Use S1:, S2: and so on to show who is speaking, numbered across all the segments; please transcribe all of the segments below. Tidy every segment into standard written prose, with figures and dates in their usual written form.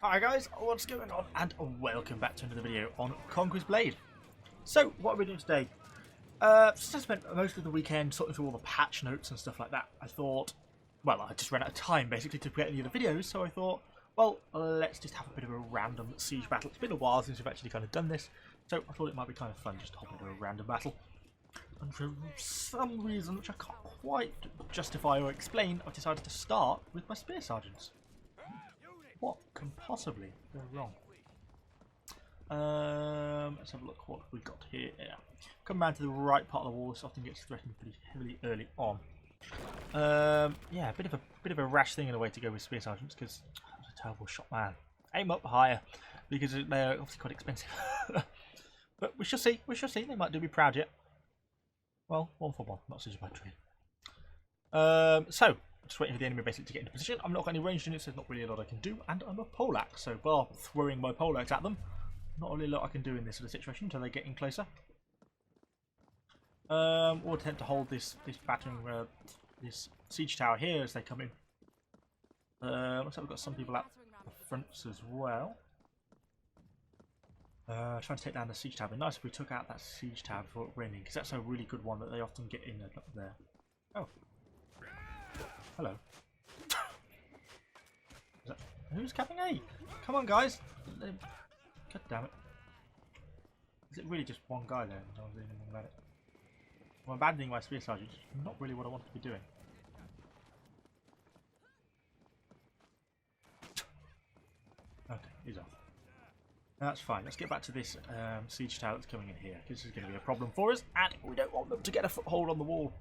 S1: Hi guys, what's going on? And welcome back to another video on Conquerors Blade. So, what are we doing today? Since I spent most of the weekend sorting through all the patch notes and stuff like that, I thought, well, I just ran out of time basically to get any other videos, so I thought, well, let's just have a bit of a random siege battle. It's been a while since we've actually kind of done this, so I thought it might be kind of fun just to hop into a random battle. And for some reason, which I can't quite justify or explain, I've decided to start with my spear sergeants. What can possibly go wrong? Let's have a look what we've got here. Yeah. Come round to the right part of the wall. This often gets threatened pretty heavily early on. Yeah, a bit of a rash thing in a way to go with spear sergeants because I'm a terrible shot man. Aim up higher because they're obviously quite expensive. But we shall see. We shall see. They might do me proud yet. Well, 1 for 1, not such a bad trade. So. Just waiting for the enemy basically to get into position. I'm not got any ranged units, so there's not really a lot I can do, and I'm a poleaxe, so bar throwing my poleaxe at them, not really a lot I can do in this sort of situation until they get in closer. We'll attempt to hold this battering, this siege tower here as they come in. Looks like we've got some people at the fronts as well. Trying to take down the siege tower. It'd be nice if we took out that siege tower before it went in, because that's a really good one that they often get in up there. Oh. Hello. Who's capping A? Come on, guys! God damn it. Is it really just one guy there? I don't do anything about it. I'm abandoning my spear sergeant. Not really what I want to be doing. Okay, he's off. That's fine. Let's get back to this siege tower that's coming in here. This is going to be a problem for us, and we don't want them to get a foothold on the wall.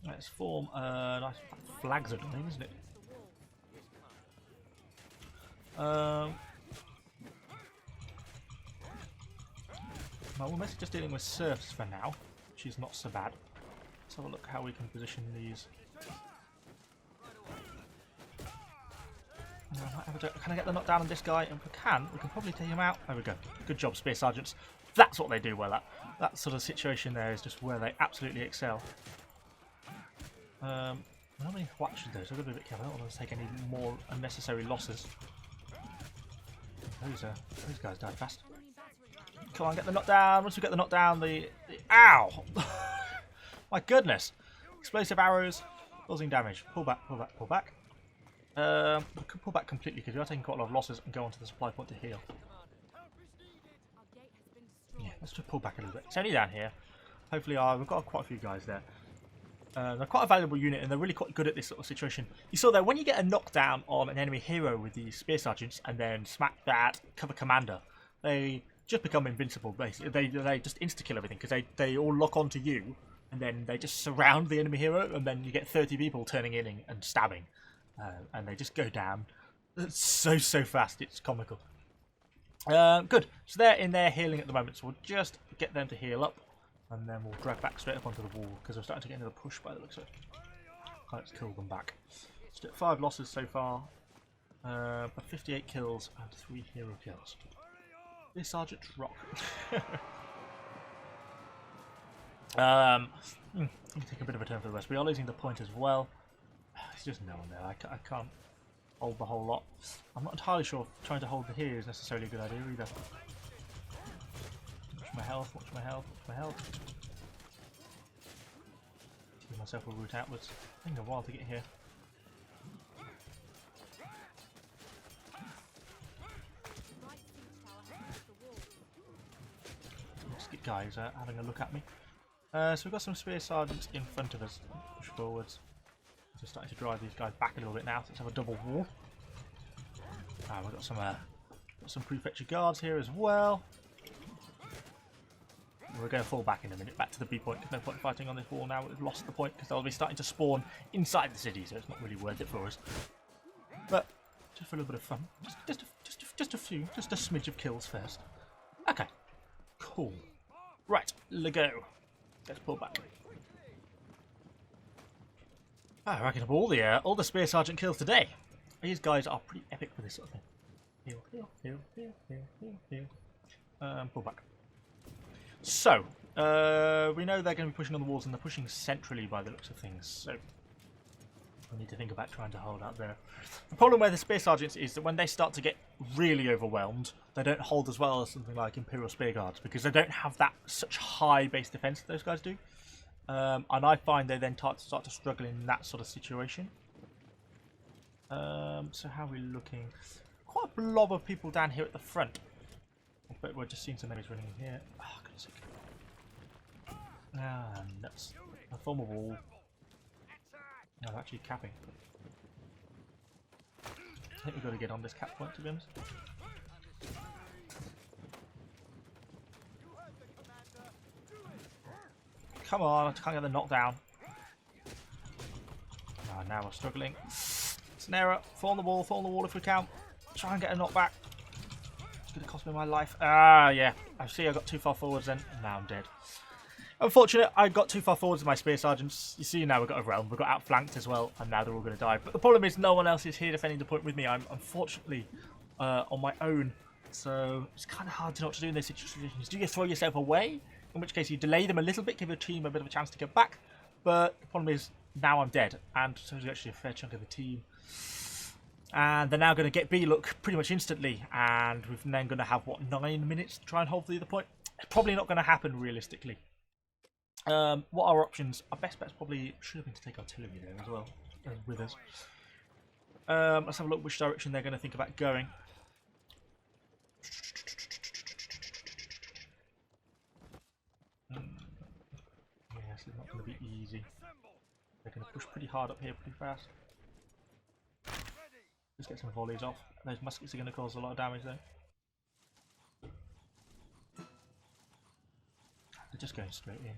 S1: Let's form nice flags are doing, isn't it? Well, we're mostly just dealing with serfs for now, which is not so bad. Let's have a look how we can position these. Can I get the knockdown on this guy? And if we can probably take him out. There we go. Good job, spear sergeants. That's what they do well at. That sort of situation there is just where they absolutely excel. How many what should those? I've got to be a bit careful. I don't want to take any more unnecessary losses. Those guys died fast. Come on, get the knockdown. Once we get the knockdown, the ow! My goodness! Explosive arrows causing damage. Pull back, pull back, pull back. We could pull back completely because we are taking quite a lot of losses and go onto the supply point to heal. Yeah, let's just pull back a little bit. It's only down here. Hopefully, we've got quite a few guys there. They're quite a valuable unit and they're really quite good at this sort of situation. You saw there, when you get a knockdown on an enemy hero with the spear sergeants and then smack that cover commander, they just become invincible basically. They just insta-kill everything because they all lock onto you and then they just surround the enemy hero and then you get 30 people turning in and stabbing. And they just go down. It's so fast, it's comical. Good, so they're in there healing at the moment, so we'll just get them to heal up. And then we'll drag back straight up onto the wall because we're starting to get into the push by the looks of it. Let's kill them back. Still 5 losses so far, but 58 kills and 3 hero kills. This sergeant's rock. Let me take a bit of a turn for the rest. We are losing the point as well. There's just no one there. I can't hold the whole lot. I'm not entirely sure if trying to hold the here is necessarily a good idea either. Watch my health, watch my health, watch my health. Give myself a route outwards. Taking a while to get here. Let's get guys having a look at me. So we've got some spear sergeants in front of us. Push forwards. Just starting to drive these guys back a little bit now. So let's have a double wall. We've got some prefecture guards here as well. We're going to fall back in a minute, back to the B point. There's no point fighting on this wall now. We've lost the point because they'll be starting to spawn inside the city, so it's not really worth it for us. But just for a little bit of fun, just a few, just a smidge of kills first. Okay, cool. Right, go. Let's pull back. I reckon all the spear sergeant kills today. These guys are pretty epic for this sort of thing. Heal, heal, heal, heal, heal, heal, heal. Pull back. So, We know they're going to be pushing on the walls, and they're pushing centrally by the looks of things, so we need to think about trying to hold out there. The problem with the Spear Sergeants is that when they start to get really overwhelmed, they don't hold as well as something like Imperial Spear Guards, because they don't have that such high base defense that those guys do. And I find they then start to struggle in that sort of situation. So how are we looking? Quite a blob of people down here at the front. But we're just seeing some enemies running in here. Oh, goodness sake. Ah, nuts. I form a wall. No, I'm actually capping. I think we've got to get on this cap point, to be honest. Come on, I can't get the knockdown. Oh, now we're struggling. It's an error. Fall on the wall if we can. Try and get a knockback. It's going to cost me my life. Ah, yeah. I see I got too far forwards then. Now I'm dead. Unfortunate, I got too far forwards with my Spear Sergeants. You see now we've got overwhelmed. We've got outflanked as well, and now they're all going to die. But the problem is no one else is here defending the point with me. I'm unfortunately on my own. So it's kind of hard to know what to do in those situations. Do you throw yourself away? In which case you delay them a little bit, give your team a bit of a chance to get back. But the problem is now I'm dead, and so is actually a fair chunk of the team. And they're now going to get B look pretty much instantly, and we're then going to have, what, 9 minutes to try and hold the other point? It's probably not going to happen realistically. What are our options? Our best bet's probably should have been to take artillery there as well, with us. Let's have a look which direction they're going to think about going. Yes, it's not going to be easy. They're going to push pretty hard up here pretty fast. Just get some volleys off. Those muskets are going to cause a lot of damage though. They're just going straight in.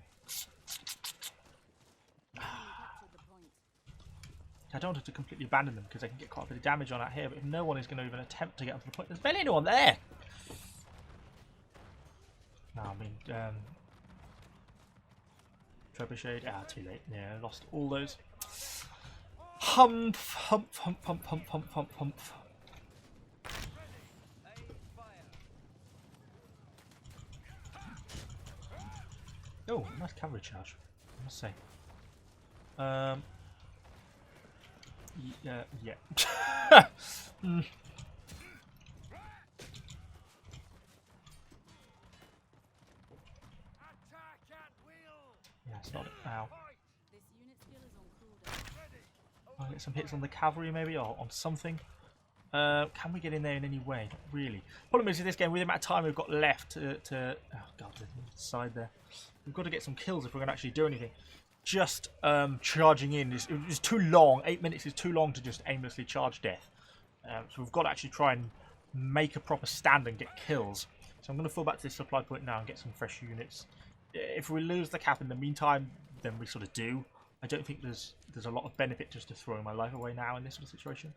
S1: I don't want to completely abandon them because they can get quite a bit of damage on out here, but if no one is going to even attempt to get onto the point, there's barely anyone there! No, I mean, Trebuchet, too late. Yeah, I lost all those. Hump. Oh, nice cavalry charge, I must say. Yeah. Yeah, it's not it now. I'll get some hits on the cavalry maybe, or on something. Can we get in there in any way? Not really. Problem is in this game, with the amount of time we've got left to oh god, the side there. We've got to get some kills if we're going to actually do anything. Just charging in is too long. 8 minutes is too long to just aimlessly charge death. So we've got to actually try and make a proper stand and get kills. So I'm going to fall back to this supply point now and get some fresh units. If we lose the cap in the meantime, then we sort of do. I don't think there's a lot of benefit just to throwing my life away now in this sort of situation.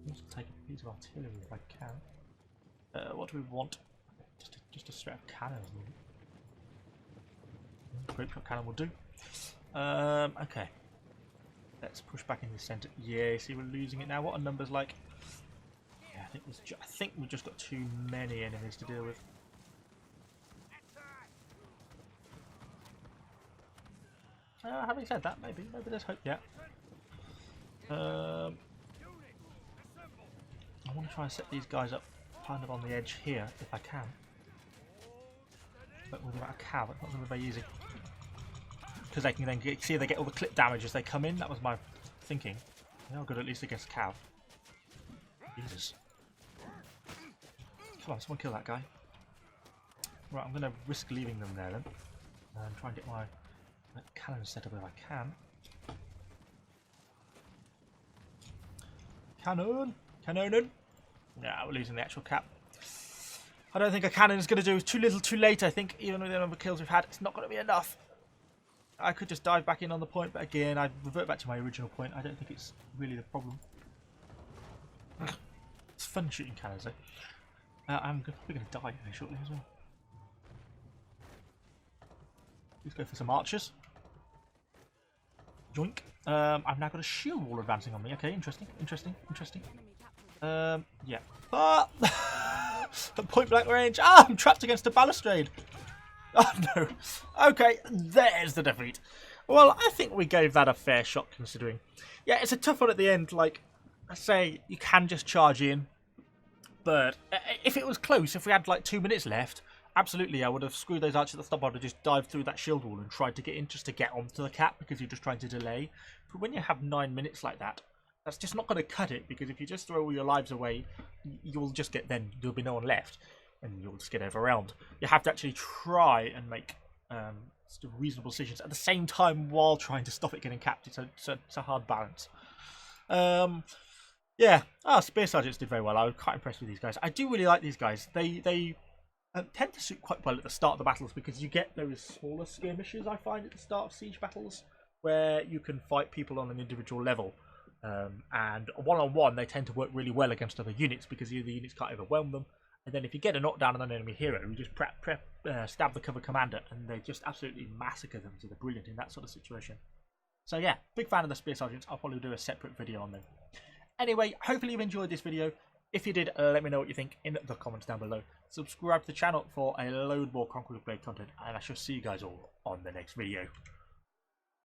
S1: I'll take a piece of artillery if I can. What do we want? Just a straight up cannon. Great shot cannon will do. Okay. Let's push back in the centre. Yeah, see we're losing it now. What are numbers like? Yeah, I think we've just got too many enemies to deal with. Having said that, maybe there's hope yet. I want to try and set these guys up kind of on the edge here if I can. But with about a cav, it's not going to be very easy. Because they can then see they get all the clip damage as they come in. That was my thinking. They're good at least against cav. Jesus. Come on, someone kill that guy. Right, I'm going to risk leaving them there then. And try and get my cannon set up if I can. Cannon! Yeah, we're losing the actual cap. I don't think a cannon is going to do. Too little, too late, I think. Even with the number of kills we've had, it's not going to be enough. I could just dive back in on the point, but again, I'd revert back to my original point. I don't think it's really the problem. It's fun shooting cannons, though. I'm probably going to die very shortly as well. Let's go for some archers. Joink. I've now got a shield wall advancing on me. Okay, interesting. Yeah. Ah! At point blank range. Ah, I'm trapped against a balustrade. Oh no. Okay, there's the defeat. Well, I think we gave that a fair shot considering. Yeah, it's a tough one at the end. Like, I say, you can just charge in. But if it was close, if we had like 2 minutes left, absolutely I would have screwed those archers at the stop. I would have just dived through that shield wall and tried to get in just to get onto the cap because you're just trying to delay. But when you have 9 minutes like that, that's just not going to cut it, because if you just throw all your lives away, you'll just get, then there'll be no one left and you'll just get overwhelmed. You have to actually try and make reasonable decisions at the same time while trying to stop it getting capped. It's a hard balance. Yeah, Spear Sergeants did very well. I was quite impressed with these guys. I do really like these guys. They tend to suit quite well at the start of the battles, because you get those smaller skirmishes, I find, at the start of siege battles, where you can fight people on an individual level. And one-on-one, they tend to work really well against other units, because the units can't overwhelm them. And then if you get a knockdown on an enemy hero, you just stab the cover commander, and they just absolutely massacre them, so they're brilliant in that sort of situation. So yeah, big fan of the Spear Sergeants. I'll probably do a separate video on them. Anyway, hopefully you've enjoyed this video. If you did, let me know what you think in the comments down below. Subscribe to the channel for a load more Conquerors Blade content, and I shall see you guys all on the next video.